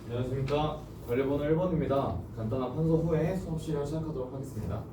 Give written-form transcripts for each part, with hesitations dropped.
안녕하십니까. 관리번호 1번입니다. 간단한 판서 후에 수업 시간을 시작하도록 하겠습니다.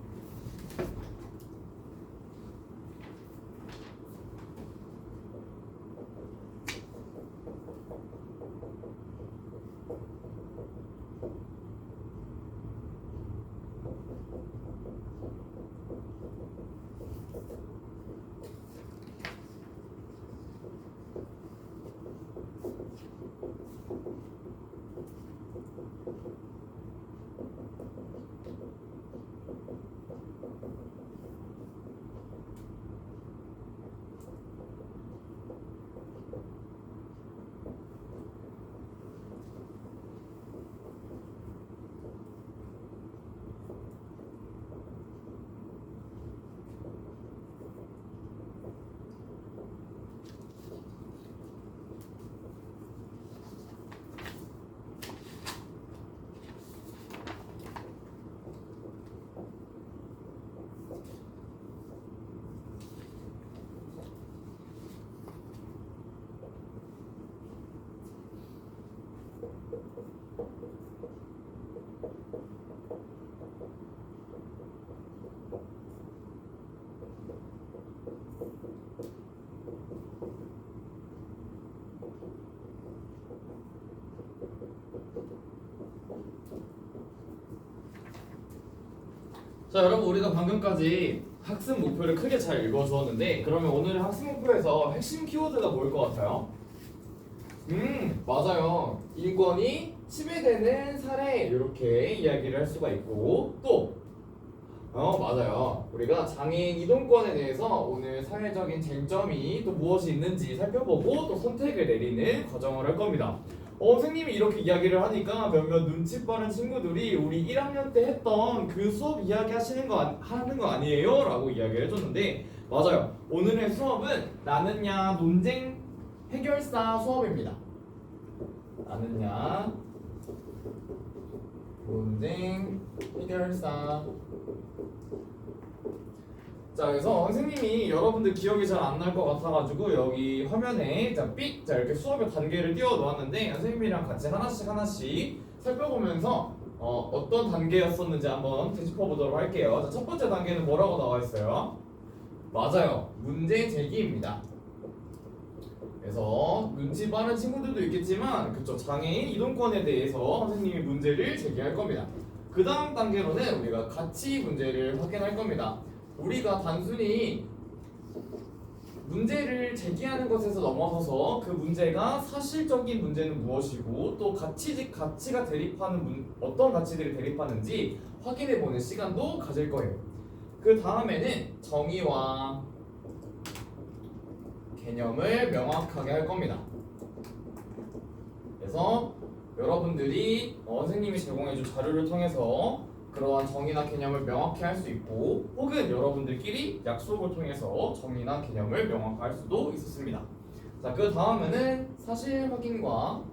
자, 여러분, 우리가 방금까지 학습 목표를 크게 잘 읽어주었는데, 그러면 오늘의 학습 목표에서 핵심 키워드가 뭐일 것 같아요? 맞아요. 인권이 침해되는 사례, 이렇게 이야기를 할 수가 있고, 또 맞아요. 우리가 장애인 이동권에 대해서 오늘 사회적인 쟁점이 또 무엇이 있는지 살펴보고 또 선택을 내리는 과정을 할 겁니다. 선생님이 이렇게 이야기를 하니까 몇몇 눈치 빠른 친구들이 우리 1학년 때 했던 그 수업 이야기 하는 거 아니에요? 라고 이야기를 해줬는데, 맞아요. 오늘의 수업은 나는야 논쟁 해결사 수업입니다. 나는야 논쟁 해결사. 자, 그래서 선생님이 여러분들 기억이 잘 안 날 것 같아가지고 여기 화면에 자 이렇게 수업의 단계를 띄워 놓았는데, 선생님이랑 같이 하나씩 살펴보면서 어떤 단계였었는지 한번 되짚어 보도록 할게요. 자, 첫 번째 단계는 뭐라고 나와 있어요? 맞아요. 문제 제기입니다. 그래서 눈치 빠른 친구들도 있겠지만, 그쵸, 장애인 이동권에 대해서 선생님이 문제를 제기할 겁니다. 그 다음 단계로는 우리가 가치 문제를 확인할 겁니다. 우리가 단순히 문제를 제기하는 것에서 넘어서서 그 문제가 사실적인 문제는 무엇이고 또 가치가 대립하는 어떤 가치들이 대립하는지 확인해보는 시간도 가질 거예요. 그 다음에는 정의와 개념을 명확하게 할 겁니다. 그래서 여러분들이 선생님이 제공해준 자료를 통해서 그러한 정의나 개념을 명확히 할 수 있고, 혹은 여러분들끼리 약속을 통해서 정의나 개념을 명확할 수도 있었습니다. 자, 그 다음에는 사실 확인과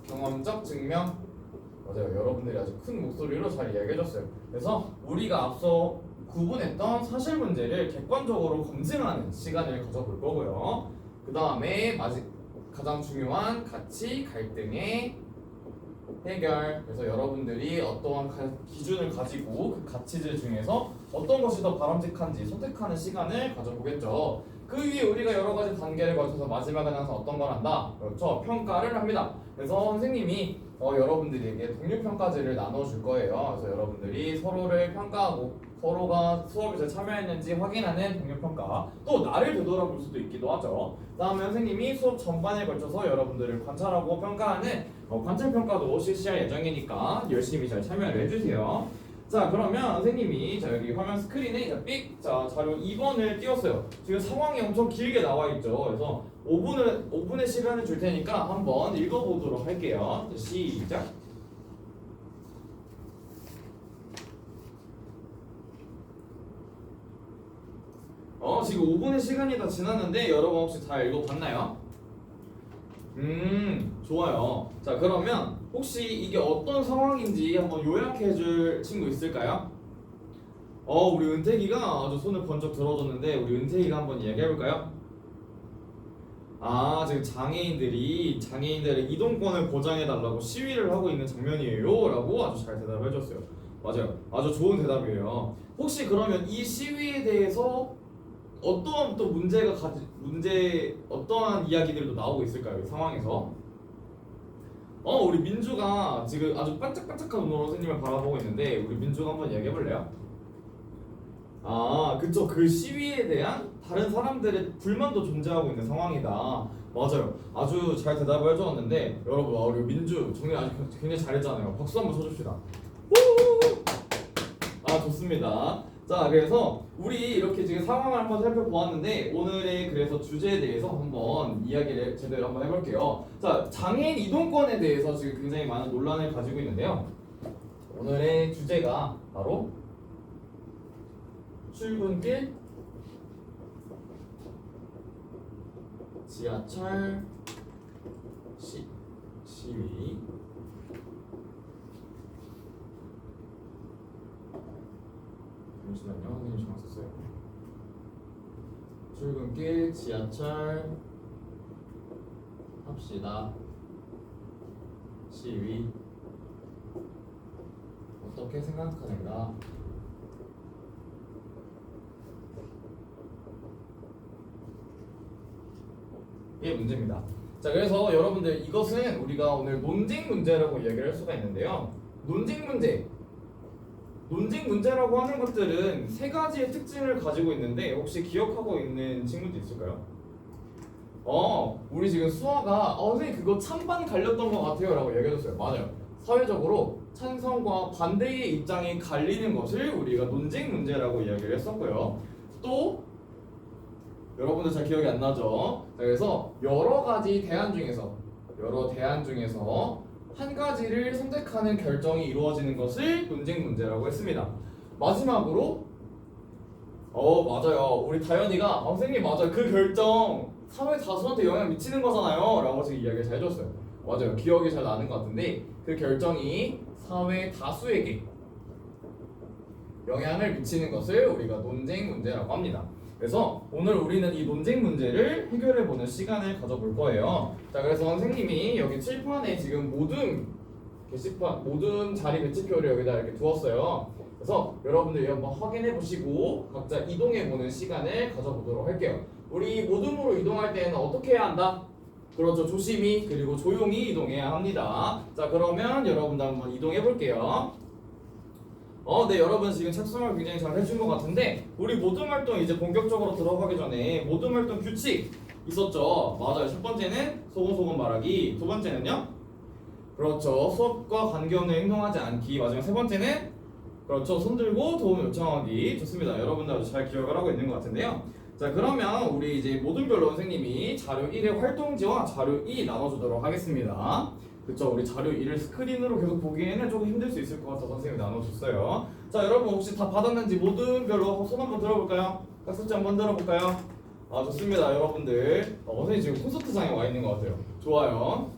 경험적 증명. 맞아요. 여러분들이 아주 큰 목소리로 잘 이야기해줬어요. 그래서 우리가 앞서 구분했던 사실 문제를 객관적으로 검증하는 시간을 가져볼 거고요. 그 다음에 가장 중요한 가치 갈등의 해결. 그래서 여러분들이 어떠한 기준을 가지고 그 가치들 중에서 어떤 것이 더 바람직한지 선택하는 시간을 가져보겠죠. 그 위에 우리가 여러 가지 단계를 거쳐서 마지막은 항상 어떤 걸 한다? 그렇죠. 평가를 합니다. 그래서 선생님이 여러분들에게 동료평가제를 나눠줄 거예요. 그래서 여러분들이 서로를 평가하고 서로가 수업에 잘 참여했는지 확인하는 동료평가, 또 나를 되돌아볼 수도 있기도 하죠. 다음에 선생님이 수업 전반에 걸쳐서 여러분들을 관찰하고 평가하는 관찰평가도 실시할 예정이니까 열심히 잘 참여를 해주세요. 자, 그러면 선생님이 여기 화면 스크린에 자료 2번을 띄웠어요. 지금 상황이 엄청 길게 나와 있죠. 그래서 5분의 시간을 줄 테니까 한번 읽어보도록 할게요. 시작. 지금 5분의 시간이 다 지났는데 여러분 혹시 다 읽어봤나요? 좋아요. 자, 그러면 혹시 이게 어떤 상황인지 한번 요약해줄 친구 있을까요? 우리 은택이가 아주 손을 번쩍 들어줬는데 우리 은택이가 한번 이야기해볼까요? 지금 장애인들의 이동권을 보장해 달라고 시위를 하고 있는 장면이에요라고 아주 잘 대답을 해줬어요. 맞아요. 아주 좋은 대답이에요. 혹시 그러면 이 시위에 대해서 어떠한 또 어떠한 이야기들도 나오고 있을까요? 이 상황에서? 우리 민주가 지금 아주 반짝반짝한 눈으로 선생님을 바라보고 있는데 우리 민주가 한번 이야기해 볼래요? 그쵸. 그 시위에 대한 다른 사람들의 불만도 존재하고 있는 상황이다. 맞아요. 아주 잘 대답을 해주었는데 여러분, 우리 민주 정리 아주 굉장히 잘했잖아요. 박수 한번 쳐줍시다. 좋습니다. 자, 그래서 우리 이렇게 지금 상황을 한번 살펴보았는데 오늘의 그래서 주제에 대해서 한번 이야기를 제대로 한번 해볼게요. 자, 장애인 이동권에 대해서 지금 굉장히 많은 논란을 가지고 있는데요. 오늘의 주제가 바로 출근길, 지하철 시위. 잠시만요, 선생님 신경 썼어요. 출근길, 지하철 합시다 시위 어떻게 생각하는가? 이게 문제입니다. 자, 그래서 여러분들 이것은 우리가 오늘 논쟁 문제라고 이야기를 할 수가 있는데요. 논쟁 문제라고 하는 것들은 세 가지의 특징을 가지고 있는데 혹시 기억하고 있는 친구도 있을까요? 우리 지금 수아가 선생님 그거 찬반 갈렸던 것 같아요 라고 얘기해줬어요. 맞아요. 사회적으로 찬성과 반대의 입장이 갈리는 것을 우리가 논쟁 문제라고 이야기를 했었고요. 또 여러분들 잘 기억이 안 나죠? 자, 그래서 여러 대안 중에서 한 가지를 선택하는 결정이 이루어지는 것을 논쟁 문제라고 했습니다. 마지막으로 맞아요. 우리 다현이가 선생님 맞아요. 그 결정 사회 다수한테 영향 미치는 거잖아요 라고 지금 이야기를 잘 해줬어요. 맞아요. 기억이 잘 나는 것 같은데 그 결정이 사회 다수에게 영향을 미치는 것을 우리가 논쟁 문제라고 합니다. 그래서 오늘 우리는 이 논쟁 문제를 해결해보는 시간을 가져볼 거예요. 자, 그래서 선생님이 여기 칠판에 지금 모든 자리 배치표를 여기다 이렇게 두었어요. 그래서 여러분들이 한번 확인해보시고 각자 이동해보는 시간을 가져보도록 할게요. 우리 모둠으로 이동할 때는 어떻게 해야 한다? 그렇죠. 조심히 그리고 조용히 이동해야 합니다. 자, 그러면 여러분들 한번 이동해볼게요. 네, 여러분 지금 착성을 굉장히 잘 해준 것 같은데 우리 모둠 활동 이제 본격적으로 들어가기 전에 모둠 활동 규칙 있었죠. 맞아요. 첫 번째는 소곤소곤 말하기. 두 번째는요, 그렇죠, 수업과 관계없는 행동하지 않기. 마지막 세 번째는 그렇죠, 손들고 도움 요청하기. 좋습니다. 여러분들 아주 잘 기억을 하고 있는 것 같은데요. 자, 그러면 우리 이제 모둠별로 선생님이 자료 1의 활동지와 자료 2 나눠주도록 하겠습니다. 그쵸, 우리 자료 1을 스크린으로 계속 보기에는 조금 힘들 수 있을 것 같아서 선생님이 나눠줬어요. 자, 여러분 혹시 다 받았는지 모둠별로 손 한번 들어볼까요? 깍수치 한번 들어볼까요? 좋습니다. 여러분들 선생님 지금 콘서트장에 와 있는 것 같아요. 좋아요.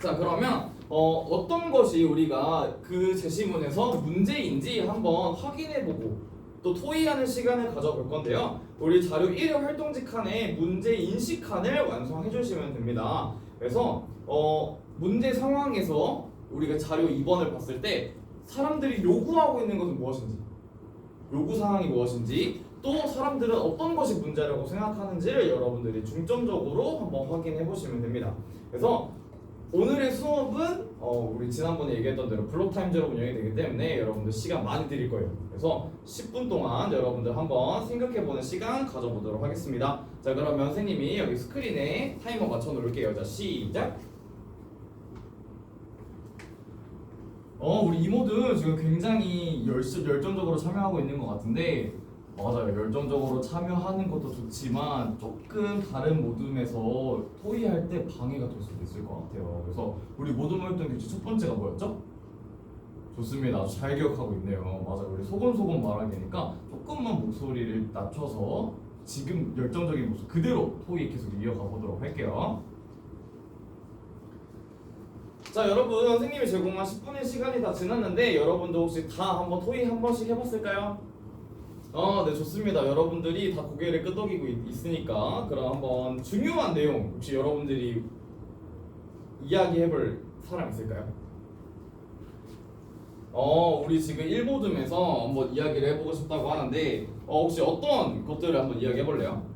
자, 그러면 어떤 것이 우리가 그 제시문에서 문제인지 한번 확인해보고 또 토의하는 시간을 가져볼 건데요. 우리 자료 1의 활동지 칸에 문제 인식 칸을 완성해 주시면 됩니다. 그래서 문제 상황에서 우리가 자료 2번을 봤을 때 사람들이 요구하고 있는 것은 무엇인지, 요구사항이 무엇인지, 또 사람들은 어떤 것이 문제라고 생각하는지를 여러분들이 중점적으로 한번 확인해 보시면 됩니다. 그래서 오늘의 수업은 우리 지난번에 얘기했던 대로 블록타임제로 운영이 되기 때문에 여러분들 시간 많이 드릴 거예요. 그래서 10분 동안 여러분들 한번 생각해보는 시간 가져보도록 하겠습니다. 자, 그러면 선생님이 여기 스크린에 타이머 맞춰 놓을게요. 자, 시작! 우리 이모들 지금 굉장히 열정적으로 참여하고 있는 것 같은데, 맞아요. 열정적으로 참여하는 것도 좋지만 조금 다른 모둠에서 토의할 때 방해가 될 수도 있을 것 같아요. 그래서 우리 모둠 활동 규칙 첫 번째가 뭐였죠? 좋습니다. 아주 잘 기억하고 있네요. 맞아요. 우리 소곤소곤 말하기니까 조금만 목소리를 낮춰서 지금 열정적인 모습 그대로 토의 계속 이어가 보도록 할게요. 자, 여러분 선생님이 제공한 10분의 시간이 다 지났는데 여러분도 혹시 다 한번 토의 한 번씩 해봤을까요? 네, 좋습니다. 여러분들이 다 고개를 끄덕이고 있으니까 그럼 한번 중요한 내용 혹시 여러분들이 이야기해볼 사람 있을까요? 우리 지금 1모듬에서 한번 이야기를 해보고 싶다고 하는데 혹시 어떤 것들을 한번 이야기해볼래요?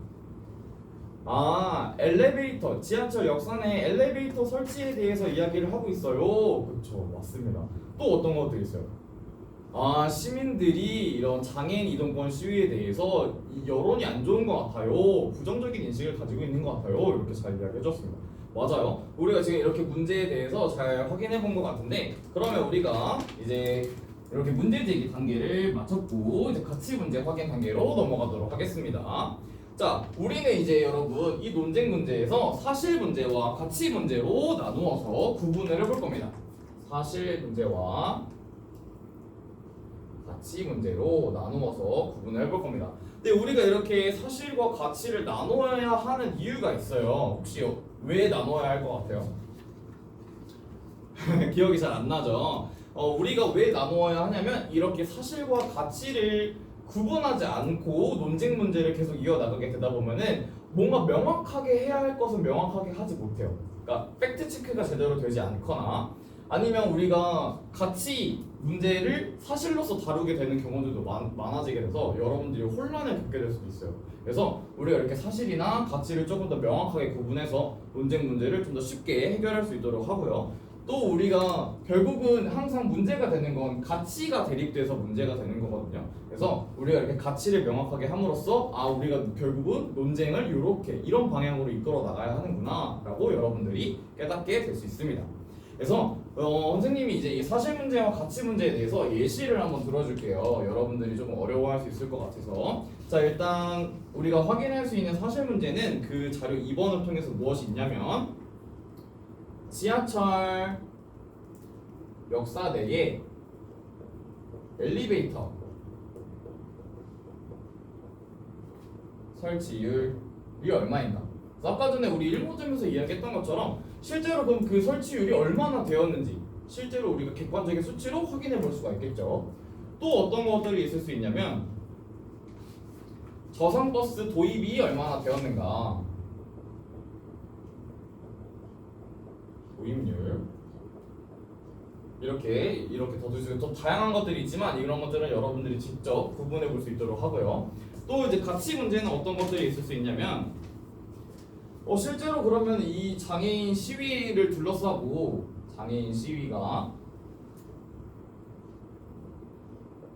엘리베이터, 지하철 역산에 엘리베이터 설치에 대해서 이야기를 하고 있어요. 그쵸, 맞습니다. 또 어떤 것들이 있어요? 시민들이 이런 장애인 이동권 시위에 대해서 이 여론이 안 좋은 것 같아요. 부정적인 인식을 가지고 있는 것 같아요. 이렇게 잘 이야기해줬습니다. 맞아요. 우리가 지금 이렇게 문제에 대해서 잘 확인해 본 것 같은데 그러면 우리가 이제 이렇게 문제 제기 단계를 마쳤고 이제 가치 문제 확인 단계로 넘어가도록 하겠습니다. 자, 우리는 이제 여러분 이 논쟁 문제에서 사실 문제와 가치 문제로 나누어서 구분을 해볼 겁니다. 사실 문제와 가치 문제로 나누어서 구분을 해볼 겁니다. 근데 우리가 이렇게 사실과 가치를 나눠야 하는 이유가 있어요. 혹시 왜 나눠야 할 것 같아요? 기억이 잘 안 나죠? 우리가 왜 나누어야 하냐면 이렇게 사실과 가치를 구분하지 않고 논쟁 문제를 계속 이어나가게 되다 보면은 뭔가 명확하게 해야 할 것은 명확하게 하지 못해요. 그러니까 팩트 체크가 제대로 되지 않거나 아니면 우리가 가치 문제를 사실로서 다루게 되는 경우들도 많아지게 돼서 여러분들이 혼란을 겪게 될 수도 있어요. 그래서 우리가 이렇게 사실이나 가치를 조금 더 명확하게 구분해서 논쟁 문제를 좀 더 쉽게 해결할 수 있도록 하고요. 또 우리가 결국은 항상 문제가 되는 건 가치가 대립돼서 문제가 되는 거거든요. 그래서 우리가 이렇게 가치를 명확하게 함으로써 우리가 결국은 논쟁을 이런 방향으로 이끌어 나가야 하는구나 라고 여러분들이 깨닫게 될 수 있습니다. 그래서 선생님이 이제 이 사실 문제와 가치 문제에 대해서 예시를 한번 들어줄게요. 여러분들이 조금 어려워할 수 있을 것 같아서. 자, 일단 우리가 확인할 수 있는 사실 문제는 그 자료 2번을 통해서 무엇이 있냐면 지하철 역사 내에 엘리베이터 설치율이 얼마인가? 아까 전에 우리 1모점에서 이야기했던 것처럼 실제로 그럼 그 설치율이 얼마나 되었는지 실제로 우리가 객관적인 수치로 확인해 볼 수가 있겠죠. 또 어떤 것들이 있을 수 있냐면 저상버스 도입이 얼마나 되었는가, 도입률 이렇게 더 다양한 것들이 있지만 이런 것들은 여러분들이 직접 구분해 볼 수 있도록 하고요. 또 이제 가치 문제는 어떤 것들이 있을 수 있냐면 실제로 그러면 이 장애인 시위를 둘러싸고 장애인 시위가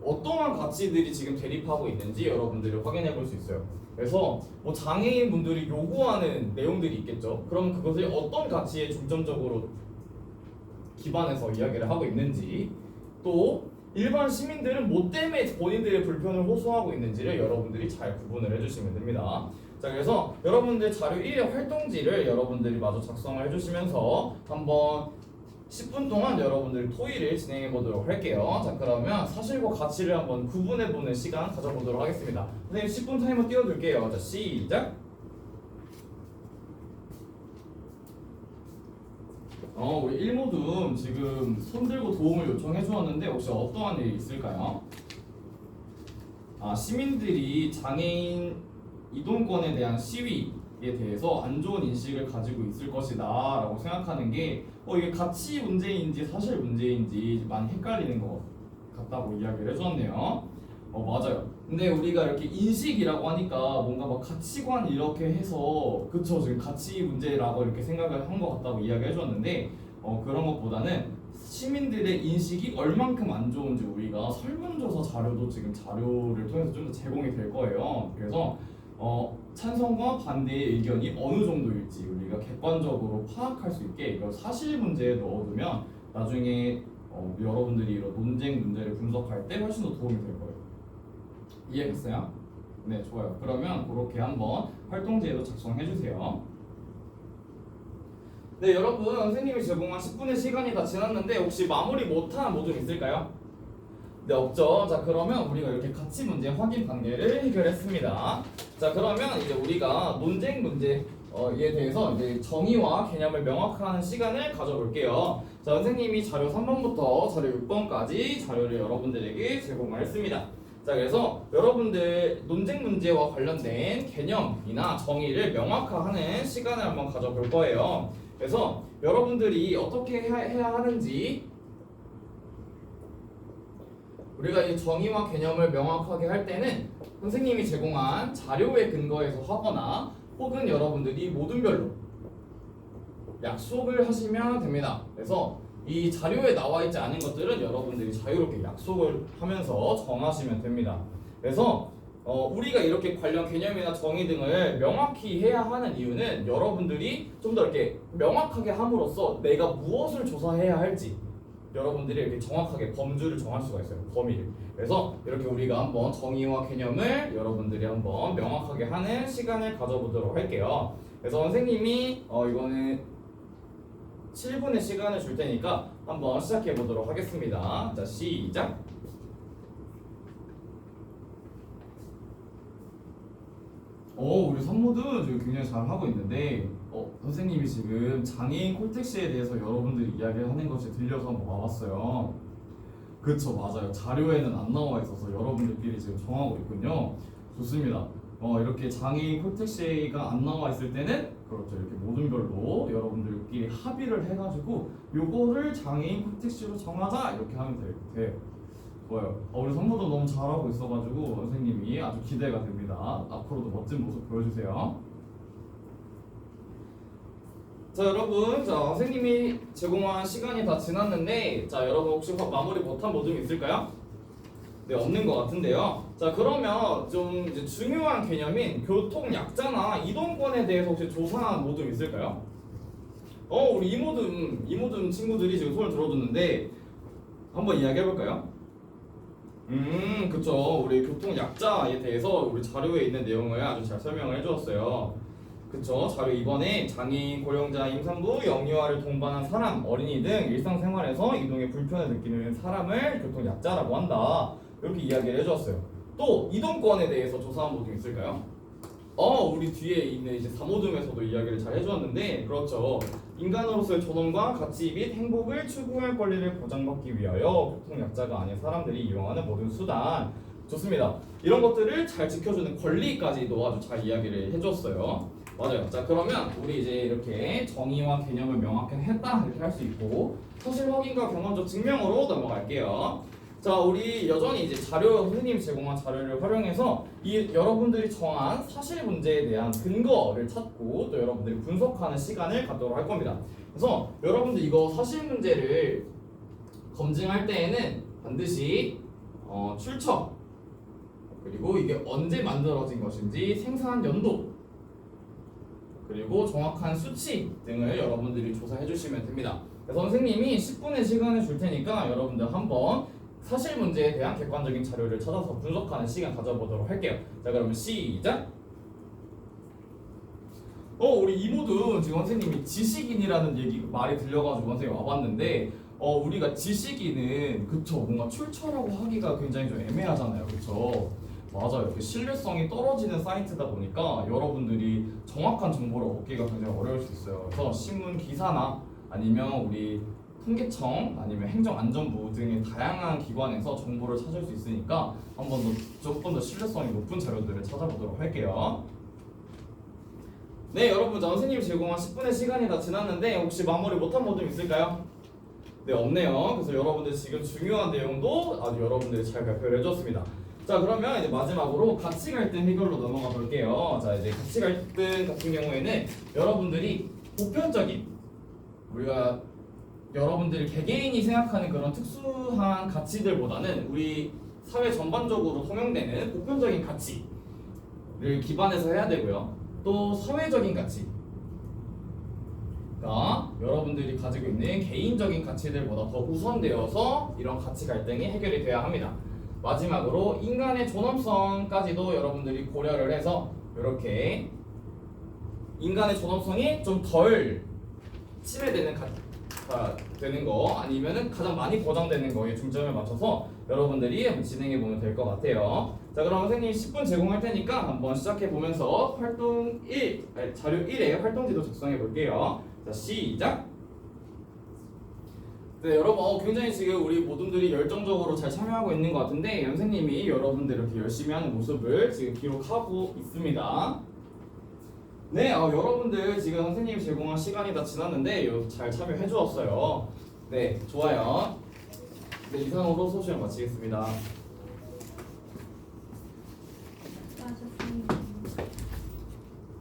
어떠한 가치들이 지금 대립하고 있는지 여러분들이 확인해 볼 수 있어요. 그래서 장애인 분들이 요구하는 내용들이 있겠죠. 그럼 그것을 어떤 가치에 중점적으로 기반해서 이야기를 하고 있는지, 또 일반 시민들은 뭐 때문에 본인들의 불편을 호소하고 있는지를 여러분들이 잘 구분을 해주시면 됩니다. 자, 그래서 여러분들 자료 1의 활동지를 여러분들이 마저 작성을 해주시면서 한번 10분 동안 여러분들 토의를 진행해 보도록 할게요. 자, 그러면 사실과 가치를 한번 구분해 보는 시간 가져보도록 하겠습니다. 선생님 10분 타이머 띄워둘게요. 자, 시작. 우리 1모둠 지금 손들고 도움을 요청해 주었는데 혹시 어떠한 일이 있을까요? 시민들이 장애인 이동권에 대한 시위에 대해서 안 좋은 인식을 가지고 있을 것이다 라고 생각하는 게 이게 가치 문제인지 사실 문제인지 많이 헷갈리는 것 같다고 이야기를 해주었네요. 맞아요. 근데 우리가 이렇게 인식이라고 하니까 뭔가 막 가치관 이렇게 해서 그쵸, 지금 가치 문제라고 이렇게 생각을 한 것 같다고 이야기를 해줬는데 그런 것보다는 시민들의 인식이 얼만큼 안 좋은지 우리가 설문조사 자료도 지금 자료를 통해서 좀 더 제공이 될 거예요. 그래서 찬성과 반대의 의견이 어느 정도일지 우리가 객관적으로 파악할 수 있게 이걸 사실 문제에 넣어두면 나중에 여러분들이 이런 논쟁 문제를 분석할 때 훨씬 더 도움이 될 거예요. 이해했어요? 네, 좋아요. 그러면 그렇게 한번 활동지에도 작성해 주세요. 네, 여러분 선생님이 제공한 10분의 시간이 다 지났는데 혹시 마무리 못한 뭐 좀 있을까요? 네, 없죠. 자, 그러면 우리가 이렇게 가치 문제 확인 단계를 해결했습니다. 자, 그러면 이제 우리가 논쟁 문제에 대해서 이제 정의와 개념을 명확한 시간을 가져볼게요. 자, 선생님이 자료 3번부터 자료 6번까지 자료를 여러분들에게 제공을 했습니다. 자, 그래서 여러분들 논쟁 문제와 관련된 개념이나 정의를 명확화하는 시간을 한번 가져볼 거예요. 그래서 여러분들이 어떻게 해야 하는지, 우리가 이 정의와 개념을 명확하게 할 때는 선생님이 제공한 자료에 근거해서 하거나 혹은 여러분들이 모둠별로 약속을 하시면 됩니다. 그래서 이 자료에 나와 있지 않은 것들은 여러분들이 자유롭게 약속을 하면서 정하시면 됩니다. 그래서 우리가 이렇게 관련 개념이나 정의 등을 명확히 해야 하는 이유는 여러분들이 좀 더 이렇게 명확하게 함으로써 내가 무엇을 조사해야 할지 여러분들이 이렇게 정확하게 범주를 정할 수가 있어요. 범위를. 그래서 이렇게 우리가 한번 정의와 개념을 여러분들이 한번 명확하게 하는 시간을 가져보도록 할게요. 그래서 선생님이 이거는 7분의 시간을 줄 테니까 한번 시작해 보도록 하겠습니다. 자, 시작. 우리 선모도 지금 굉장히 잘 하고 있는데 선생님이 지금 장애인 콜택시에 대해서 여러분들이 이야기하는 것이 들려서 한번 와봤어요. 그쵸, 맞아요. 자료에는 안 나와 있어서 여러분들끼리 지금 정하고 있군요. 좋습니다. 이렇게 장애인 콜택시가 안 나와 있을 때는 그렇죠, 이렇게 모둠별로 여러분들끼리 합의를 해가지고 요거를 장애인 콜택시로 정하자 이렇게 하면 돼요. 좋아요. 우리 선모도 너무 잘하고 있어가지고 선생님이 아주 기대가 됩니다. 앞으로도 멋진 모습 보여주세요. 자, 여러분, 자, 선생님이 제공한 시간이 다 지났는데, 자, 여러분 혹시 마무리 못한 모둠 있을까요? 네, 없는 것 같은데요. 자, 그러면 좀 이제 중요한 개념인 교통약자나 이동권에 대해서 혹시 조사한 모둠 있을까요? 우리 이모둠 친구들이 지금 손을 들어줬는데 한번 이야기해볼까요? 그쵸. 우리 교통약자에 대해서 우리 자료에 있는 내용을 아주 잘 설명을 해주었어요. 그쵸. 자료 2번에 장애인, 고령자, 임산부, 영유아를 동반한 사람, 어린이 등 일상생활에서 이동에 불편을 느끼는 사람을 교통약자라고 한다. 이렇게 이야기를 해주었어요. 또 이동권에 대해서 조사한 모둠 있을까요? 우리 뒤에 있는 이제 3모둠에서도 이야기를 잘 해주었는데, 그렇죠. 인간으로서의 존엄과 가치 및 행복을 추구할 권리를 보장받기 위하여 교통약자가 아닌 사람들이 이용하는 모든 수단. 좋습니다. 이런 것들을 잘 지켜주는 권리까지도 아주 잘 이야기를 해줬어요. 맞아요. 자, 그러면 우리 이제 이렇게 정의와 개념을 명확히 했다 이렇게 할 수 있고 사실 확인과 경험적 증명으로 넘어갈게요. 자, 우리 여전히 이제 선생님이 제공한 자료를 활용해서 이 여러분들이 정한 사실 문제에 대한 근거를 찾고 또 여러분들이 분석하는 시간을 갖도록 할 겁니다. 그래서 여러분들 이거 사실 문제를 검증할 때에는 반드시 출처 그리고 이게 언제 만들어진 것인지 생산 연도 그리고 정확한 수치 등을 여러분들이 조사해 주시면 됩니다. 그래서 선생님이 10분의 시간을 줄 테니까 여러분들 한번 사실 문제에 대한 객관적인 자료를 찾아서 분석하는 시간 가져보도록 할게요. 자, 그러면 시작. 우리 이모도 지금 선생님이 지식인이라는 말이 들려가지고 선생님 와봤는데 우리가 지식인은 그쵸 뭔가 출처라고 하기가 굉장히 좀 애매하잖아요. 그쵸? 맞아요. 신뢰성이 떨어지는 사이트다 보니까 여러분들이 정확한 정보를 얻기가 굉장히 어려울 수 있어요. 그래서 신문 기사나 아니면 우리 통계청 아니면 행정안전부 등의 다양한 기관에서 정보를 찾을 수 있으니까 조금 더 신뢰성이 높은 자료들을 찾아보도록 할게요. 네, 여러분, 선생님이 제공한 10분의 시간이 다 지났는데 혹시 마무리 못한 모둠 있을까요? 네, 없네요. 그래서 여러분들 지금 중요한 내용도 아주 여러분들이 잘 발표를 해줬습니다. 자, 그러면 이제 마지막으로 가치 갈등 해결로 넘어가 볼게요. 자, 이제 가치 갈등 같은 경우에는 여러분들이 보편적인 우리가 여러분들이 개개인이 생각하는 그런 특수한 가치들보다는 우리 사회 전반적으로 통용되는 보편적인 가치를 기반해서 해야 되고요. 또 사회적인 가치, 그러니까 여러분들이 가지고 있는 개인적인 가치들보다 더 우선되어서 이런 가치 갈등이 해결이 돼야 합니다. 마지막으로 인간의 존엄성까지도 여러분들이 고려를 해서 이렇게 인간의 존엄성이 좀 덜 침해되는 되는 거 아니면은 가장 많이 보장되는 거에 중점을 맞춰서 여러분들이 한번 진행해 보면 될 것 같아요. 자, 그럼 선생님 10분 제공할 테니까 한번 시작해 보면서 자료 1의 활동지도 작성해 볼게요. 자, 시작. 네, 여러분 굉장히 지금 우리 모든들이 열정적으로 잘 참여하고 있는 것 같은데 선생님이 여러분들 이렇게 열심히 하는 모습을 지금 기록하고 있습니다. 네, 여러분들 지금 선생님이 제공한 시간이 다 지났는데 잘 참여해 주었어요. 네, 좋아요. 네, 이상으로 수업 시간 마치겠습니다.